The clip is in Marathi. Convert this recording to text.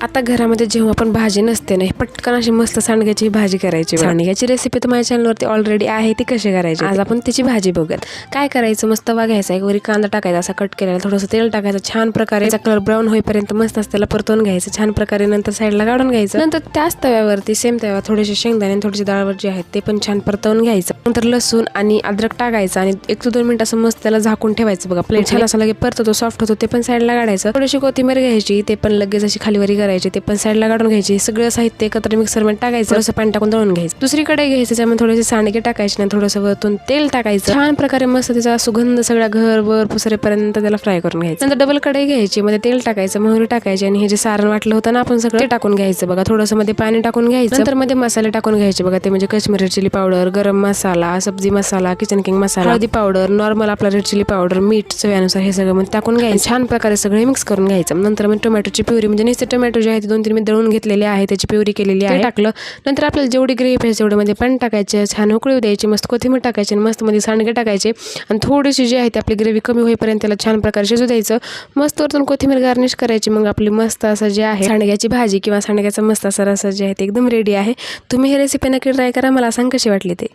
आता घरामध्ये जेव्हा आपण भाजी नसते ना, पटकन अशी मस्त सांडग्याची भाजी करायची. सांडग्याची रेसिपी तर माझ्या चॅनलवरती ऑलरेडी आहे, ती कशी करायची आज आपण त्याची भाजी बघूयात. काय करायचं, मस्त तवा घ्यायचा, एक वरी कांदा टाकायचा असा कट केलेला, थोडंसं तेल टाकायचं, छान प्रकारे कलर ब्राऊन होईपर्यंत मस्त त्याला परतवून घ्यायचं छान प्रकारे. नंतर साईडला काढून घ्यायचं. नंतर त्याच तव्यावरती सेम तव्यावर थोडेसे शेंगदाणे आणि थोडीशी डाळवर जे आहेत ते पण छान परतवून घ्यायचं. नंतर लसूण आणि अद्रक टाकायचं आणि 1 ते 2 मिनिट असं मस्त त्याला झाकून ठेवायचं. बघा प्लेट छान असं लगे परततो, सॉफ्ट होतो, ते पण साईडला काढायचं. थोडीशी कोथिंबीर घ्यायची, ते पण लगेच अशी खालीवरी करायची, ते पण साईडला काढून घ्यायची. सगळं साहित्य एकत्र मिक्सर मध्ये टाकायचं, थोडंसं पाणी टाकून दळून घ्यायचं. दुसरीकडे घ्यायचं, त्यामध्ये थोडेसे सांडगे टाकायचे आणि थोडंसं वरतून तेल टाकायचं. छान प्रकारे मस्त त्याचा सुगंध सगळ्या घरभर पसरेपर्यंत त्याला फ्राय करून घ्यायचं. नंतर डबल कढई घ्यायची, मध्ये तेल टाकायचं, मोहरी टाकायची आणि हे जे सारण वाटलं होतं ना आपण सगळं टाकून घ्यायचं. बघा थोडंसं मध्ये पाणी टाकून घ्यायचं. नंतर मध्ये मसाले टाकून घ्यायचे. बघा ते म्हणजे काश्मीरी चिली पावडर, गरम मसाला, सब्जी मसाला, किचन किंग मसाला, हळदी पावडर, नॉर्मल आपला रेड चिली पावडर, मीठ चवीनुसार हे सगळं मध्ये टाकून घ्यायचं. छान प्रकारे सगळे मिक्स करून घ्यायचं. नंतर मग टोमॅटोची प्युरी, म्हणजे नुसते टोमॅटो जे आहे ते 2-3 मी दळून घेतलेले आहे, त्याची प्युरी केलेली आहे, टाकलं. नंतर आपल्याला जेवढी ग्रेव्ही पाहिजे तेवढे मध्ये पाणी टाकायचं, छान उकळी द्यायची, मस्त कोथिंबीर टाकायची आणि मस्त मध्ये सांडगे टाकायचे आणि थोडीशी जी आहे ती आपली ग्रेव्ही कमी होईपर्यंत त्याला छान प्रकारे शिजू द्यायचं. मस्त वरतून कोथिंबीर गार्निश करायची. मग आपली मस्त असं जे आहे सांडग्याची भाजी किंवा सांडग्याचा मस्त असा रस्सा जे आहे ते एकदम रेडी आहे. तुम्ही ही रेसिपी नक्की ट्राय करा, मला सांग कशी वाटली ते.